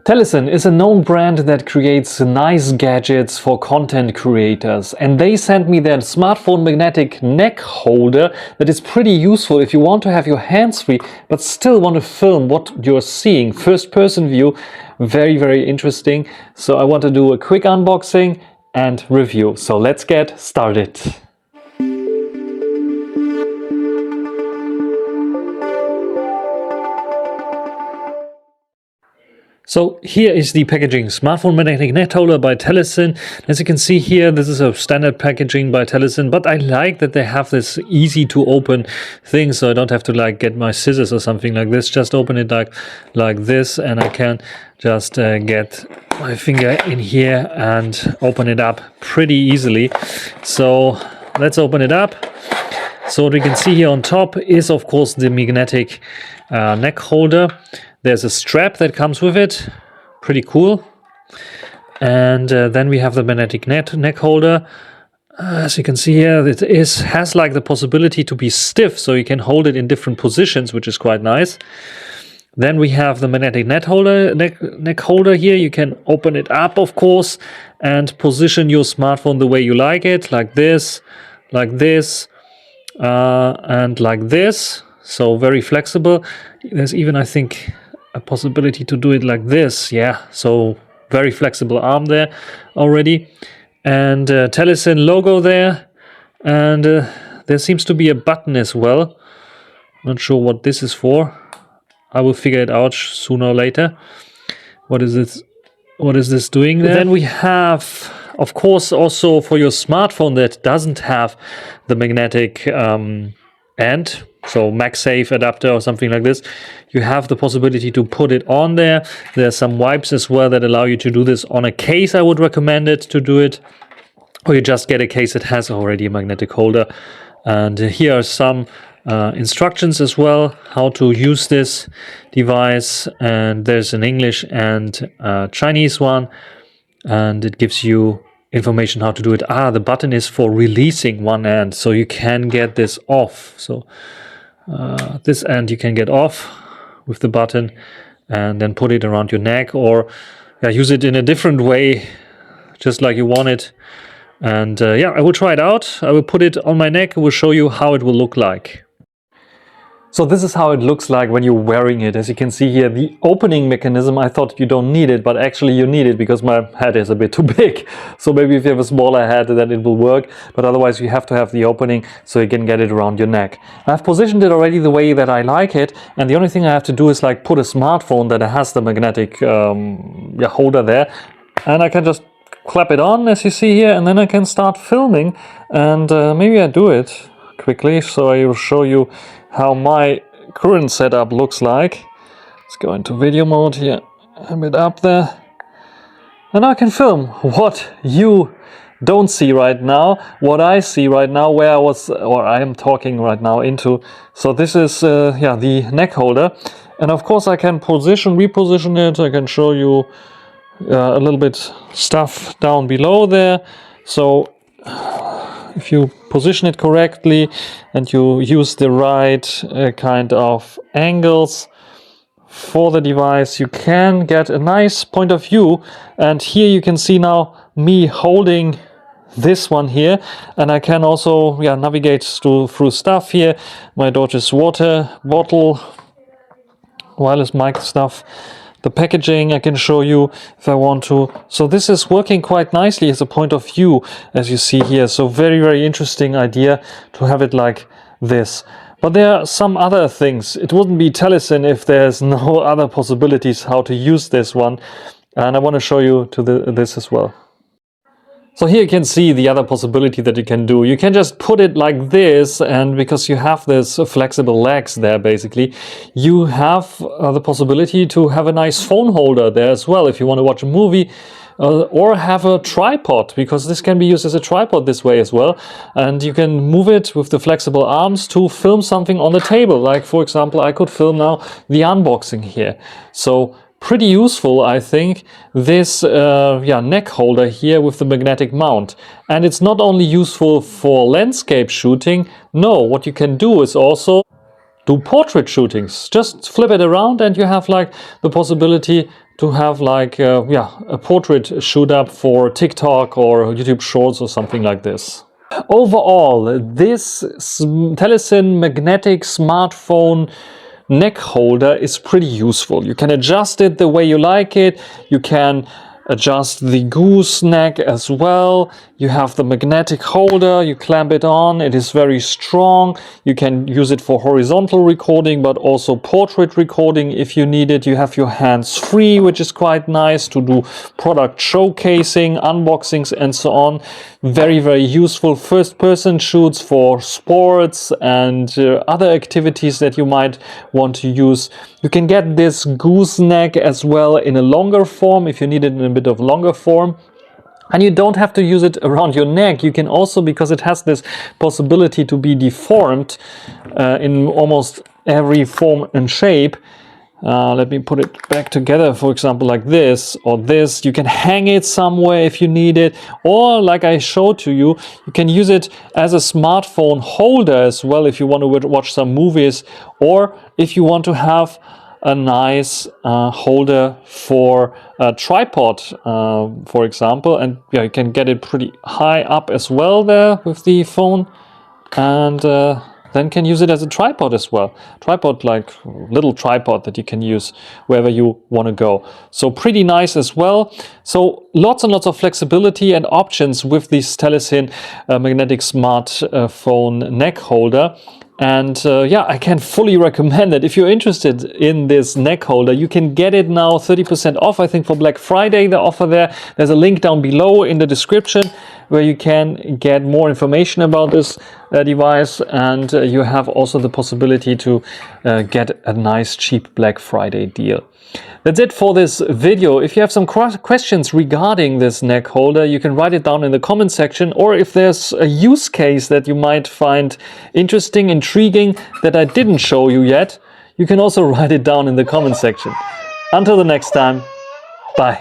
Telesin is a known brand that creates nice gadgets for content creators, and they sent me their smartphone magnetic neck holder that is pretty useful if you want to have your hands free but still want to film what you're seeing. First person view, very interesting. So I want to do a quick unboxing and review. So let's get started. So here is the packaging. Smartphone magnetic net holder by Telesin. As you can see here, this is a standard packaging by Telesin, but I like that they have this easy to open thing, so I don't have to like get my scissors or something like this. Just open it like this, and I can just get my finger in here and open it up pretty easily. So let's open it up. So what we can see here on top is of course the magnetic neck holder. There's a strap that comes with it, pretty cool. And then we have the magnetic neck holder. As you can see here, it has like the possibility to be stiff, so you can hold it in different positions, which is quite nice. Then we have the magnetic neck holder here. You can open it up, of course, and position your smartphone the way you like it, like this, and like this. So very flexible. There's even, I think, a possibility to do it like this. Yeah, so very flexible arm there already. And Telesin logo there. And there seems to be a button as well. Not sure what this is for. I will figure it out sooner or later. What is this doing there? Then we have, of course, also for your smartphone that doesn't have the magnetic end, so MagSafe adapter or something like this, you have the possibility to put it on there. There's some wipes as well that allow you to do this on a case. I would recommend it to do it, or you just get a case that has already a magnetic holder. And here are some instructions as well, how to use this device, and there's an English and Chinese one, and it gives you information how to do it. The button is for releasing one end, so you can get this off. So this end you can get off with the button and then put it around your neck, or use it in a different way, just like you want it. And I will try it out. I will put it on my neck. I will show you how it will look like. So this is how it looks like when you're wearing it. As you can see here, the opening mechanism, I thought you don't need it, but actually you need it because my head is a bit too big. So maybe if you have a smaller head, then it will work. But otherwise you have to have the opening so you can get it around your neck. I've positioned it already the way that I like it. And the only thing I have to do is like put a smartphone that has the magnetic holder there. And I can just clap it on, as you see here, and then I can start filming. And maybe I do it quickly, so I will show you how my current setup looks like. Let's go into video mode here, a bit up there, and I can film what you don't see right now, what I see right now, where I am talking right now into. So this is the neck holder, and of course I can reposition it. I can show you a little bit stuff down below there. So if you position it correctly and you use the right kind of angles for the device, you can get a nice point of view. And here you can see now me holding this one here, and I can also navigate through stuff here. My daughter's water bottle, wireless mic stuff. The packaging I can show you if I want to. So this is working quite nicely as a point of view, as you see here. So very interesting idea to have it like this. But there are some other things. It wouldn't be Telesin if there's no other possibilities how to use this one. And I want to show you this as well. So here you can see the other possibility that you can do. You can just put it like this, and because you have this flexible legs there, basically, you have the possibility to have a nice phone holder there as well if you want to watch a movie, or have a tripod, because this can be used as a tripod this way as well. And you can move it with the flexible arms to film something on the table. Like, for example, I could film now the unboxing here. So pretty useful, I think, this neck holder here with the magnetic mount. And it's not only useful for landscape shooting. No, what you can do is also do portrait shootings. Just flip it around and you have like the possibility to have like a portrait shoot up for TikTok or YouTube Shorts or something like this. Overall, this Telesin magnetic smartphone neck holder is pretty useful. You can adjust it the way you like it. You can adjust the gooseneck as well. You have the magnetic holder, you clamp it on, it is very strong. You can use it for horizontal recording, but also portrait recording if you need it. You have your hands free, which is quite nice to do product showcasing, unboxings and so on. Very, very useful first person shoots for sports and other activities that you might want to use. You can get this gooseneck as well in a longer form if you need it in a bit of longer form. And you don't have to use it around your neck. You can also, because it has this possibility to be deformed in almost every form and shape. Let me put it back together, for example, like this or this. You can hang it somewhere if you need it. Or like I showed to you, you can use it as a smartphone holder as well if you want to watch some movies, or if you want to have a nice holder for a tripod, for example. And yeah, you can get it pretty high up as well there with the phone, and then can use it as a tripod as well. Tripod, like little tripod that you can use wherever you want to go. So pretty nice as well. So lots and lots of flexibility and options with this Telesin magnetic smartphone neck holder. And yeah, I can fully recommend it. If you're interested in this neck holder, you can get it now 30% off, I think, for Black Friday, the offer there. There's a link down below in the description where you can get more information about this device. And you have also the possibility to get a nice cheap Black Friday deal. That's it for this video. If you have some questions regarding this neck holder, you can write it down in the comment section, or if there's a use case that you might find interesting, intriguing, that I didn't show you yet, you can also write it down in the comment section. Until the next time, bye.